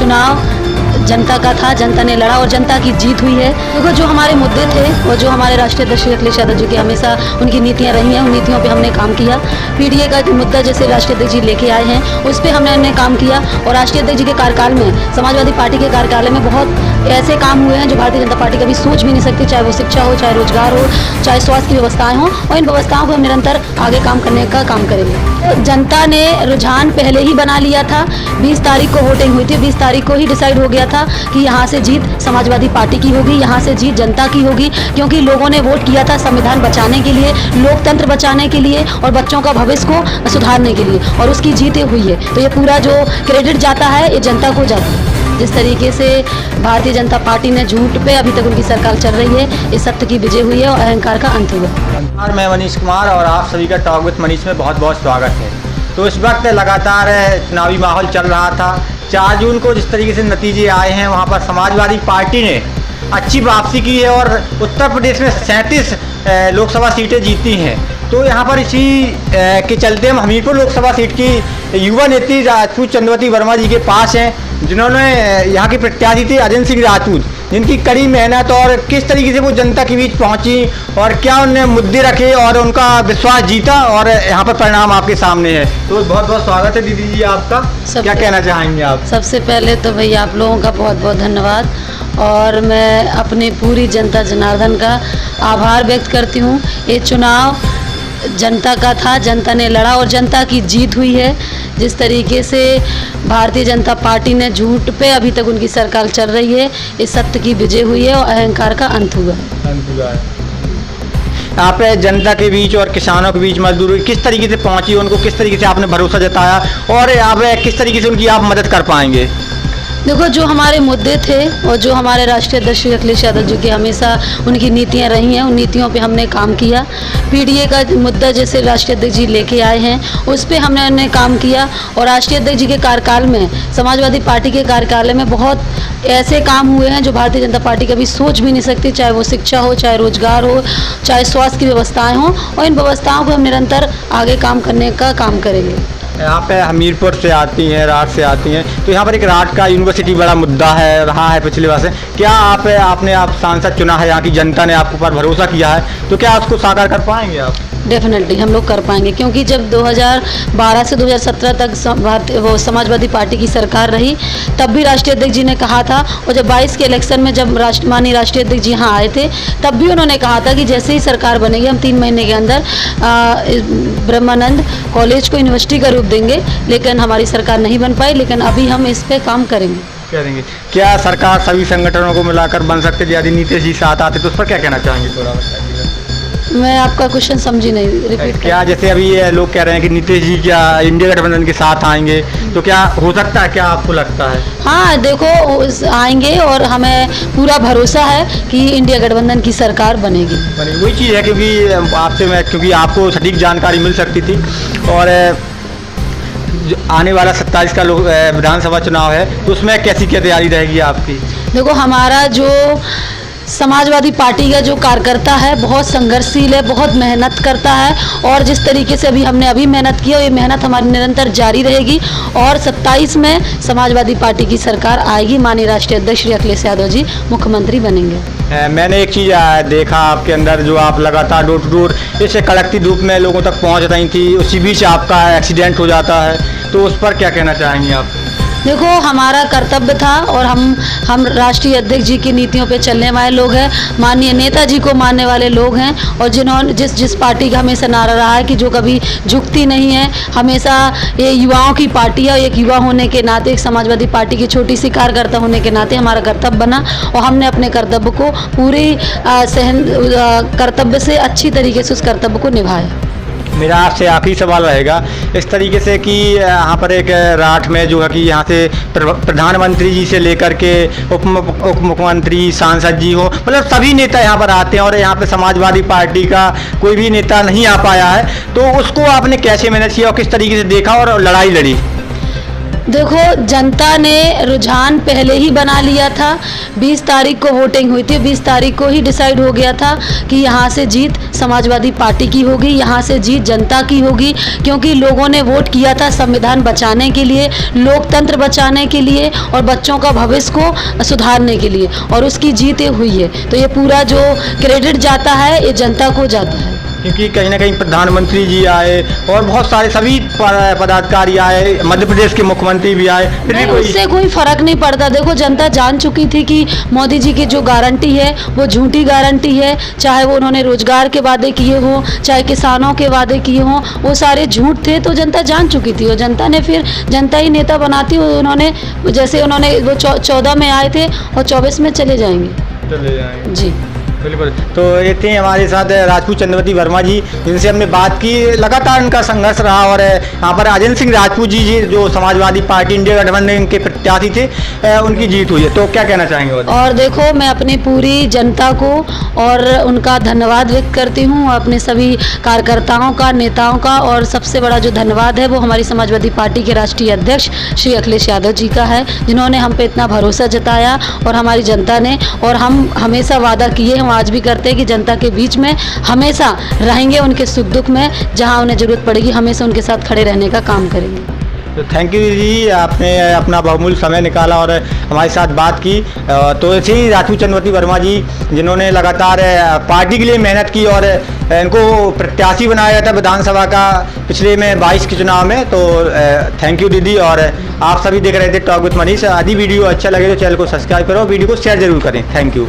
चुनाव जनता का था, जनता ने लड़ा और जनता की जीत हुई है। देखो जो हमारे मुद्दे थे और जो हमारे राष्ट्रीय अध्यक्ष अखिलेश यादव जी की हमेशा उनकी नीतियां रही हैं, उन नीतियों पे हमने काम किया। पीडीए का मुद्दा जैसे राष्ट्रीय अध्यक्ष जी लेके आए हैं उस पर हमने काम किया और राष्ट्रीय अध्यक्ष जी के कार्यकाल में, समाजवादी पार्टी के कार्यकाल में बहुत ऐसे काम हुए हैं जो भारतीय जनता पार्टी कभी सोच भी नहीं सकती, चाहे वो शिक्षा हो, चाहे रोजगार हो, चाहे स्वास्थ्य की व्यवस्थाएं हों, और इन व्यवस्थाओं को हम निरंतर आगे काम करने का काम करेंगे। जनता ने रुझान पहले ही बना लिया था, 20 तारीख को वोटिंग हुई थी, 20 तारीख को ही डिसाइड हो गया था कि यहाँ से जीत समाजवादी पार्टी की होगी, यहाँ से जीत जनता की होगी, क्योंकि लोगों ने वोट किया था संविधान बचाने के लिए, लोकतंत्र बचाने के लिए और बच्चों का भविष्य को सुधारने के लिए, और उसकी जीत हुई है। तो ये पूरा जो क्रेडिट जाता है ये जनता को जाता है। जिस तरीके से भारतीय जनता पार्टी ने झूठ पे अभी तक उनकी सरकार चल रही है, इस सत्य की विजय हुई है और अहंकार का अंत हुआ। मैं मनीष कुमार और आप सभी का टॉक विद मनीष में बहुत बहुत स्वागत है। तो इस वक्त लगातार चुनावी माहौल चल रहा था। 4 जून को जिस तरीके से नतीजे आए हैं वहाँ पर समाजवादी पार्टी ने अच्छी वापसी की है और उत्तर प्रदेश में 37 लोकसभा सीटें जीती हैं। तो यहाँ पर इसी के चलते हम हमीरपुर लोकसभा सीट की युवा नेत्री राजपूत चंद्रवती वर्मा जी के पास हैं, जिन्होंने यहाँ की प्रत्याशी थी अजय सिंह राजपूत, जिनकी कड़ी मेहनत और किस तरीके से वो जनता के बीच पहुंची और क्या उन्होंने मुद्दे रखे और उनका विश्वास जीता, और यहाँ पर परिणाम आपके सामने है। तो बहुत बहुत स्वागत है दीदी जी आपका। क्या कहना चाहेंगे आप? सबसे पहले तो भैया आप लोगों का बहुत बहुत धन्यवाद, और मैं अपनी पूरी जनता जनार्दन का आभार व्यक्त करती हूँ। ये चुनाव जनता का था, जनता ने लड़ा और जनता की जीत हुई है। जिस तरीके से भारतीय जनता पार्टी ने झूठ पे अभी तक उनकी सरकार चल रही है, इस सत्य की विजय हुई है और अहंकार का अंत हुआ है। आप जनता के बीच और किसानों के बीच, मजदूरों किस तरीके से पहुंची, उनको किस तरीके से आपने भरोसा जताया और आप किस तरीके से उनकी आप मदद कर पाएंगे? देखो जो हमारे मुद्दे थे और जो हमारे राष्ट्रीय अध्यक्ष अखिलेश यादव जी की हमेशा उनकी नीतियां रही हैं, उन नीतियों पे हमने काम किया। पीडीए का मुद्दा जैसे राष्ट्रीय अध्यक्ष जी लेके आए हैं उस पर हमने काम किया, और राष्ट्रीय अध्यक्ष जी के कार्यकाल में, समाजवादी पार्टी के कार्यकाल में बहुत ऐसे काम हुए हैं जो भारतीय जनता पार्टी कभी सोच भी नहीं सकती, चाहे वो शिक्षा हो, चाहे रोजगार हो, चाहे स्वास्थ्य की व्यवस्थाएँ हों, और इन व्यवस्थाओं को हम निरंतर आगे काम करने का काम करेंगे। आप हमीरपुर से आती हैं, राठ से आती हैं, तो यहाँ पर एक राठ का यूनिवर्सिटी बड़ा मुद्दा है रहा है पिछले वर्ष से। क्या आपने सांसद चुना है, यहाँ की जनता ने आपके ऊपर भरोसा किया है, तो क्या उसको साकार कर पाएंगे आप? डेफिनेटली हम लोग कर पाएंगे, क्योंकि जब 2012 से 2017 तक वो समाजवादी पार्टी की सरकार रही, तब भी राष्ट्रीय अध्यक्ष जी ने कहा था, और जब 22 के इलेक्शन में जब माननीय राष्ट्रीय अध्यक्ष जी यहाँ आए थे तब भी उन्होंने कहा था कि जैसे ही सरकार बनेगी हम 3 महीने के अंदर ब्रह्मानंद कॉलेज को यूनिवर्सिटी का रूप देंगे। लेकिन हमारी सरकार नहीं बन पाई, लेकिन अभी हम इस पर काम करेंगे। क्या सरकार सभी संगठनों को मिलाकर बन सकते, यदि नीतीश जी साथ आते तो उस पर क्या कहना चाहेंगे? थोड़ा बताइए। मैं आपका क्वेश्चन समझी नहीं, रिपीट। क्या जैसे अभी ये लोग कह रहे हैं कि नीतीश जी क्या इंडिया गठबंधन के साथ आएंगे, तो क्या हो सकता है, क्या आपको लगता है? हाँ देखो आएंगे, और हमें पूरा भरोसा है कि इंडिया गठबंधन की सरकार बनेगी। वही चीज़ है, क्योंकि आपको सटीक जानकारी मिल सकती थी, और आने वाला 27 का विधानसभा चुनाव है, तो उसमें कैसी क्या तैयारी रहेगी आपकी? देखो हमारा जो समाजवादी पार्टी का जो कार्यकर्ता है बहुत संघर्षशील है, बहुत मेहनत करता है, और जिस तरीके से हमने मेहनत की है, ये मेहनत हमारी निरंतर जारी रहेगी, और 27 में समाजवादी पार्टी की सरकार आएगी, माननीय राष्ट्रीय अध्यक्ष श्री अखिलेश यादव जी मुख्यमंत्री बनेंगे। मैंने एक चीज़ देखा आपके अंदर, जो आप लगातार डोर टू डोर इसे कड़कती धूप में लोगों तक पहुंच रही थी, उसी बीच आपका एक्सीडेंट हो जाता है, तो उस पर क्या कहना चाहेंगे आप? देखो हमारा कर्तव्य था, और हम राष्ट्रीय अध्यक्ष जी की नीतियों पे चलने वाले लोग हैं, माननीय नेताजी को मानने वाले लोग हैं, और जिन्होंने जिस पार्टी का हमेशा नारा रहा है कि जो कभी झुकती नहीं है, हमेशा ये युवाओं की पार्टी है, और एक युवा होने के नाते, एक समाजवादी पार्टी की छोटी सी कार्यकर्ता होने के नाते हमारा कर्तव्य बना, और हमने अपने कर्तव्य को पूरी कर्तव्य से अच्छी तरीके से उस कर्तव्य को निभाया। मेरा आपसे आखिरी सवाल रहेगा इस तरीके से कि यहाँ पर एक राठ में जो है कि यहाँ से प्रधानमंत्री जी से लेकर के उप मुख्यमंत्री, सांसद जी हो, मतलब सभी नेता यहाँ पर आते हैं, और यहाँ पे समाजवादी पार्टी का कोई भी नेता नहीं आ पाया है, तो उसको आपने कैसे मैनेज किया और किस तरीके से देखा और लड़ाई लड़ी? देखो, जनता ने रुझान पहले ही बना लिया था। 20 तारीख को वोटिंग हुई थी, 20 तारीख को ही डिसाइड हो गया था कि यहाँ से जीत समाजवादी पार्टी की होगी, यहाँ से जीत जनता की होगी, क्योंकि लोगों ने वोट किया था संविधान बचाने के लिए, लोकतंत्र बचाने के लिए और बच्चों का भविष्य को सुधारने के लिए, और उसकी जीत ये हुई है। तो ये पूरा जो क्रेडिट जाता है ये जनता को जाता है, क्योंकि कहीं ना कहीं प्रधानमंत्री जी आए और बहुत सारे सभी पदाधिकारी आए, मध्य प्रदेश के मुख्यमंत्री भी आए, फिर भी उससे कोई फर्क नहीं पड़ता। देखो, जनता जान चुकी थी कि मोदी जी की जो गारंटी है वो झूठी गारंटी है, चाहे वो उन्होंने रोजगार के वादे किए हों, चाहे किसानों के वादे किए हों, वो सारे झूठ थे। तो जनता जान चुकी थी और जनता ने फिर जनता ही नेता बनाती। उन्होंने जैसे उन्होंने वो 14 में आए थे और 24 में चले जाएंगे जी। बिल्कुल। तो ये थे हमारे साथ राजपूत चंद्रवती वर्मा जी, जिनसे हमने बात की। लगातार उनका संघर्ष रहा और यहाँ पर अजय सिंह राजपूत जी जो समाजवादी पार्टी इंडिया गठबंधन के प्रत्याशी थे, उनकी जीत हुई है। तो क्या कहना चाहेंगे? और देखो, मैं अपनी पूरी जनता को और उनका धन्यवाद व्यक्त करती हूँ, अपने सभी कार्यकर्ताओं का, नेताओं का, और सबसे बड़ा जो धन्यवाद है वो हमारी समाजवादी पार्टी के राष्ट्रीय अध्यक्ष श्री अखिलेश यादव जी का है, जिन्होंने हम पे इतना भरोसा जताया और हमारी जनता ने। और हम हमेशा वादा किए, हम आज भी करते हैं कि जनता के बीच में हमेशा रहेंगे, उनके सुख दुख में जहां उन्हें जरूरत पड़ेगी हमेशा उनके साथ खड़े रहने का काम करेंगे। तो थैंक यू जी, आपने अपना बहुमूल्य समय निकाला और हमारे साथ बात की। तो ऐसे ही राजपूत चंद्रवती वर्मा जी, जिन्होंने लगातार पार्टी के लिए मेहनत की और इनको प्रत्याशी बनाया था विधानसभा का पिछले में 22 के चुनाव में। तो थैंक यू दीदी। और आप सभी देख रहे थे टॉक विद मनीष। यदि वीडियो अच्छा लगे तो चैनल को सब्सक्राइब करो, वीडियो को शेयर जरूर करें। Thank you.